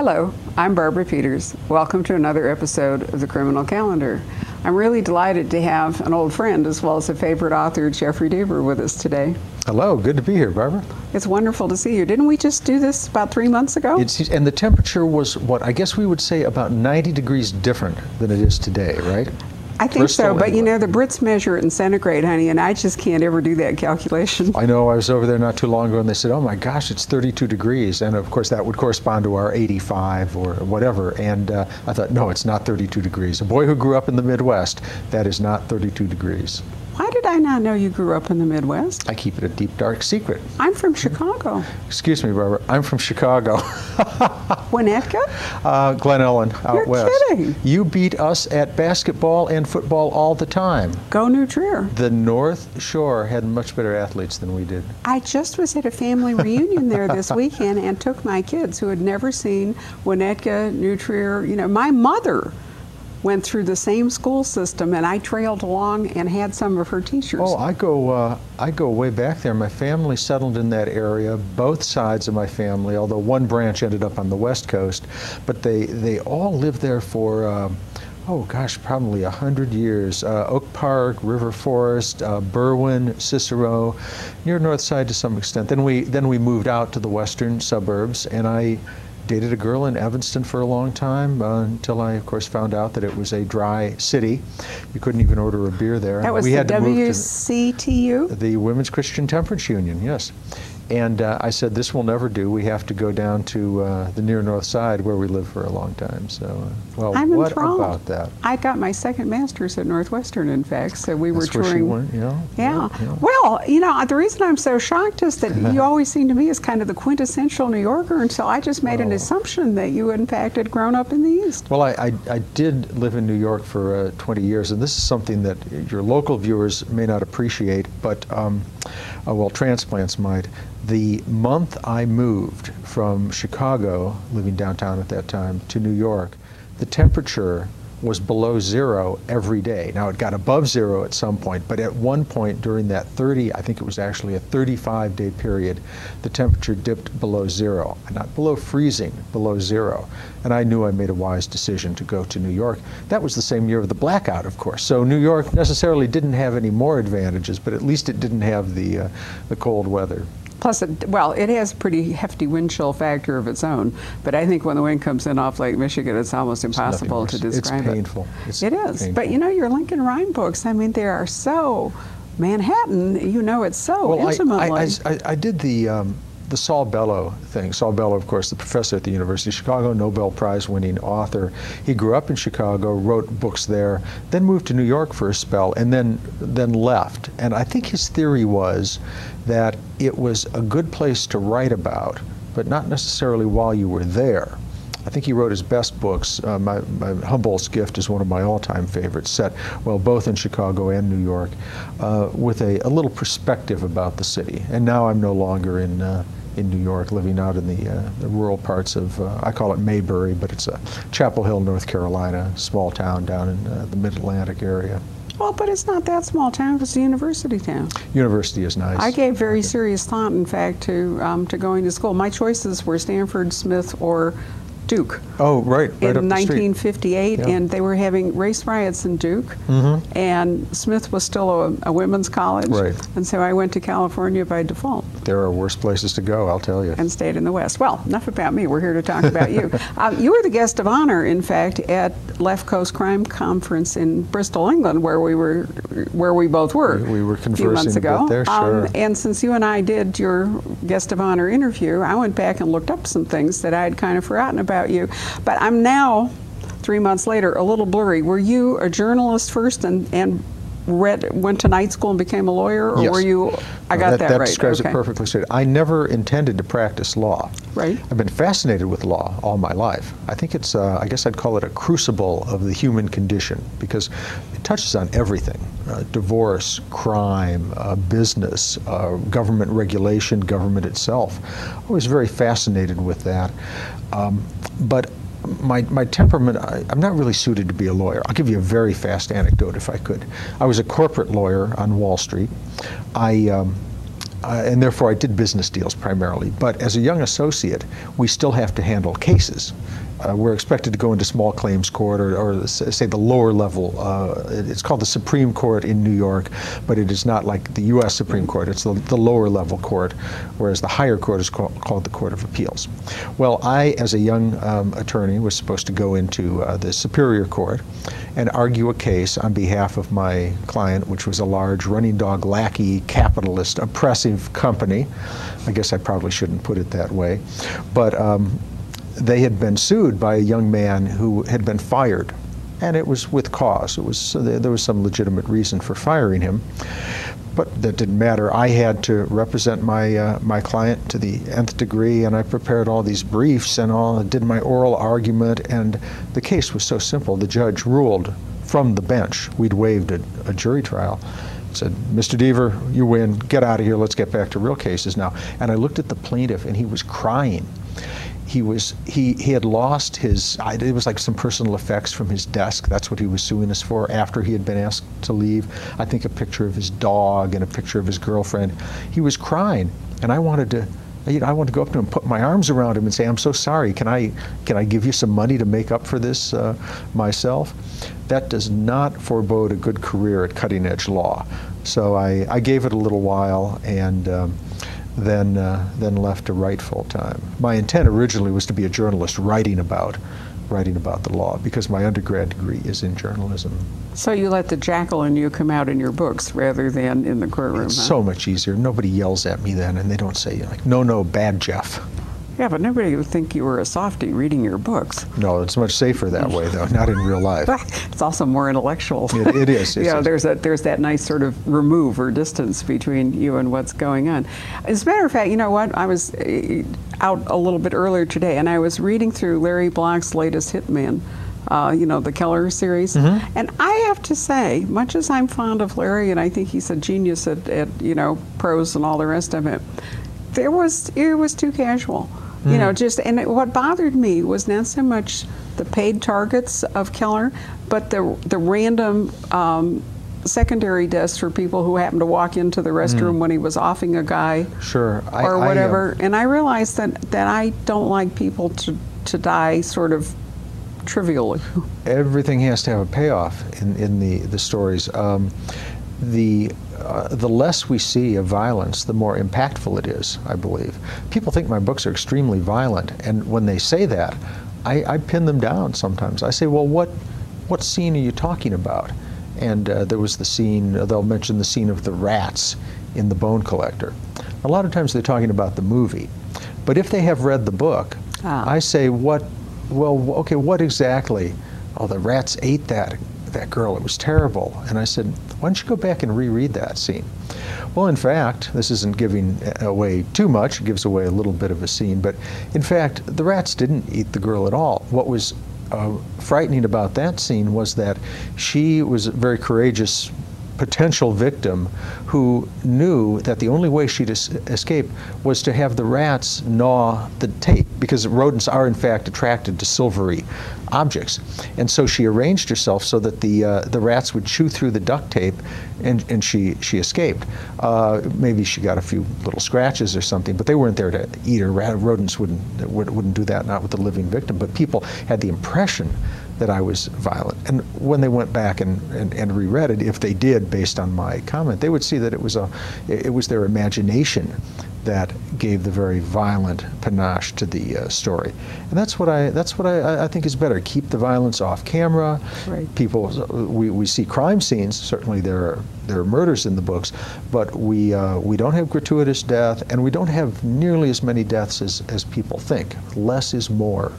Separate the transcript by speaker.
Speaker 1: Hello, I'm Barbara Peters. Welcome to another episode of the Criminal Calendar. I'm really delighted to have an old friend as well as a favorite author, Jeffrey Deaver, with us today.
Speaker 2: Hello, good to be here, Barbara.
Speaker 1: It's wonderful to see you. Didn't we just do this about 3 months ago?
Speaker 2: And the temperature was, what, I guess we would say about 90 degrees different than it is today, right?
Speaker 1: I think
Speaker 2: Bristol,
Speaker 1: so, but
Speaker 2: anyway.
Speaker 1: you know, the Brits measure it in centigrade, honey, and I just can't ever do that calculation.
Speaker 2: I know, I was over there not too long ago and they said, oh my gosh, it's 32 degrees. And of course that would correspond to our 85 or whatever. And I thought, no, it's not 32 degrees. A boy who grew up in the Midwest, that is not 32 degrees.
Speaker 1: Why did I not know you grew up in the Midwest?
Speaker 2: I keep it a deep, dark secret.
Speaker 1: I'm from Chicago.
Speaker 2: Excuse me, Barbara, I'm from Chicago.
Speaker 1: Winnetka?
Speaker 2: Glen Ellen, out west.
Speaker 1: You're kidding.
Speaker 2: You beat us at basketball and football all the time.
Speaker 1: Go New Trier.
Speaker 2: The North Shore had much better athletes than we did.
Speaker 1: I just was at a family reunion there this weekend and took my kids who had never seen Winnetka, New Trier. You know, my mother went through the same school system, and I trailed along and had some of her teachers.
Speaker 2: Oh, I go way back there. My family settled in that area, both sides of my family, although one branch ended up on the West Coast. But they all lived there for, oh gosh, probably 100 years. Oak Park, River Forest, Berwyn, Cicero, near North Side to some extent. Then we moved out to the western suburbs, and I dated a girl in Evanston for a long time until I, of course, found out that it was a dry city. You couldn't even order a beer there.
Speaker 1: That was
Speaker 2: we
Speaker 1: the
Speaker 2: had to move to
Speaker 1: WCTU?
Speaker 2: the Women's Christian Temperance Union, yes. And I said, this will never do. We have to go down to the near North Side where we lived for a long time. So, well,
Speaker 1: I'm
Speaker 2: what
Speaker 1: enthralled.
Speaker 2: about that?
Speaker 1: I got my second master's at Northwestern, in fact, so we were
Speaker 2: That's where she
Speaker 1: touring.
Speaker 2: went, yeah.
Speaker 1: Yeah. Well, you know, the reason I'm so shocked is that you always seem to me as kind of the quintessential New Yorker, and so I just made an assumption that you, in fact, had grown up in the East.
Speaker 2: Well, I did live in New York for 20 years, and this is something that your local viewers may not appreciate, but, well, transplants might. The month I moved from Chicago, living downtown at that time, to New York, the temperature was below zero every day. Now it got above zero at some point, but at one point during that I think it was actually a 35-day period, the temperature dipped below zero. Not below freezing, below zero. And I knew I made a wise decision to go to New York. That was the same year of the blackout, of course. So New York necessarily didn't have any more advantages, but at least it didn't have the cold weather.
Speaker 1: Plus, it has a pretty hefty wind chill factor of its own, but I think when the wind comes in off Lake Michigan, it's almost impossible to describe it.
Speaker 2: It's painful.
Speaker 1: It is.
Speaker 2: Painful.
Speaker 1: But you know, your Lincoln Rhyme books, I mean, they are so Manhattan, you know, it's so intimately.
Speaker 2: I did the Saul Bellow thing. Saul Bellow, of course, the professor at the University of Chicago, Nobel Prize winning author. He grew up in Chicago, wrote books there, then moved to New York for a spell, and then left. And I think his theory was that it was a good place to write about, but not necessarily while you were there. I think he wrote his best books. My Humboldt's Gift is one of my all-time favorites, set, well, both in Chicago and New York, with a little perspective about the city. And now I'm no longer in New York, living out in the rural parts of, I call it Maybury, but it's Chapel Hill, North Carolina, small town down in the mid-Atlantic area.
Speaker 1: Well, but it's not that small town, it's a university town.
Speaker 2: University is nice.
Speaker 1: I gave very serious thought, in fact, to going to school. My choices were Stanford, Smith, or Duke.
Speaker 2: Oh, right
Speaker 1: in
Speaker 2: up the
Speaker 1: 1958,
Speaker 2: street. Yeah.
Speaker 1: And they were having race riots in Duke, and Smith was still a women's college,
Speaker 2: right.
Speaker 1: And so I went to California by default.
Speaker 2: There are worse places to go, I'll tell you.
Speaker 1: And stayed in the West. Well, enough about me. We're here to talk about you. You were the guest of honor, in fact, at Left Coast Crime Conference in Bristol, England, where we both were.
Speaker 2: We were
Speaker 1: a few
Speaker 2: conversing
Speaker 1: months ago.
Speaker 2: a bit there, sure.
Speaker 1: And since you and I did your guest of honor interview, I went back and looked up some things that I had kind of forgotten about you. But I'm now, 3 months later, a little blurry. Were you a journalist first and went to night school and became a lawyer, or
Speaker 2: yes.
Speaker 1: were you? I got that right.
Speaker 2: That describes it perfectly straight. I never intended to practice law.
Speaker 1: Right.
Speaker 2: I've been fascinated with law all my life. I think it's, I guess I'd call it a crucible of the human condition, because it touches on everything. Divorce, crime, business, government regulation, government itself. I was very fascinated with that. But my temperament, I'm not really suited to be a lawyer. I'll give you a very fast anecdote if I could. I was a corporate lawyer on Wall Street. I and therefore I did business deals primarily. But as a young associate, we still have to handle cases. We're expected to go into small claims court, or say the lower level. It's called the Supreme Court in New York, but it is not like the U.S. Supreme Court. It's the lower level court, whereas the higher court is called the Court of Appeals. Well, I, as a young attorney, was supposed to go into the Superior Court and argue a case on behalf of my client, which was a large running dog lackey, capitalist, oppressive company. I guess I probably shouldn't put it that way. But they had been sued by a young man who had been fired, and it was with cause. It was, there was some legitimate reason for firing him, but that didn't matter. I had to represent my my client to the nth degree, and I prepared all these briefs and all, did my oral argument, and the case was so simple. The judge ruled from the bench. We'd waived a jury trial. Said, "Mr. Deaver, you win. Get out of here. Let's get back to real cases now." And I looked at the plaintiff, and he was crying. He had lost his, it was like some personal effects from his desk. That's what he was suing us for after he had been asked to leave. I think a picture of his dog and a picture of his girlfriend. He was crying, and I wanted to, I wanted to go up to him, put my arms around him and say, "I'm so sorry. Can I give you some money to make up for this myself?" That does not forebode a good career at cutting edge law. So I gave it a little while, and then left to write full time. My intent originally was to be a journalist writing about the law, because my undergrad degree is in journalism.
Speaker 1: So you let the jackal in you come out in your books rather than in the courtroom.
Speaker 2: It's so much easier. Nobody yells at me then, and they don't say like, "No, bad Jeff."
Speaker 1: Yeah, but nobody would think you were a softie reading your books.
Speaker 2: No, it's much safer that way, though. Not in real life.
Speaker 1: It's also more intellectual.
Speaker 2: It is.
Speaker 1: Yeah, there's that nice sort of remove or distance between you and what's going on. As a matter of fact, you know what? I was out a little bit earlier today, and I was reading through Larry Block's latest Hitman. You know, the Keller series. Mm-hmm. And I have to say, much as I'm fond of Larry, and I think he's a genius at you know, prose and all the rest of it, it was too casual. You know, and what bothered me was not so much the paid targets of Keller, but the random secondary deaths for people who happened to walk into the restroom when he was offing a guy, or whatever. And I realized that I don't like people to die sort of trivially. Everything
Speaker 2: has to have a payoff in the stories. The less we see of violence, the more impactful it is, I believe. People think my books are extremely violent, and when they say that, I pin them down sometimes. I say, "Well, what scene are you talking about?" And there was the scene, they'll mention the scene of the rats in The Bone Collector. A lot of times they're talking about the movie. But if they have read the book, I say, what exactly? "Oh, the rats ate that girl, it was terrible." And I said, "Why don't you go back and reread that scene?" Well, in fact, this isn't giving away too much, it gives away a little bit of a scene, but in fact, the rats didn't eat the girl at all. What was frightening about that scene was that she was a very courageous potential victim who knew that the only way she'd escape was to have the rats gnaw the tape, because rodents are in fact attracted to silvery objects. And so she arranged herself so that the rats would chew through the duct tape, and she escaped. Maybe she got a few little scratches or something, but they weren't there to eat her. Rodents wouldn't do that, not with the living victim. But people had the impression that I was violent. And when they went back and reread it, if they did, based on my comment, they would see that it was their imagination that gave the very violent panache to the story. And that's what I think is better. Keep the violence off camera. Right. People, we see crime scenes. Certainly there are murders in the books, but we don't have gratuitous death, and we don't have nearly as many deaths as people think. Less is more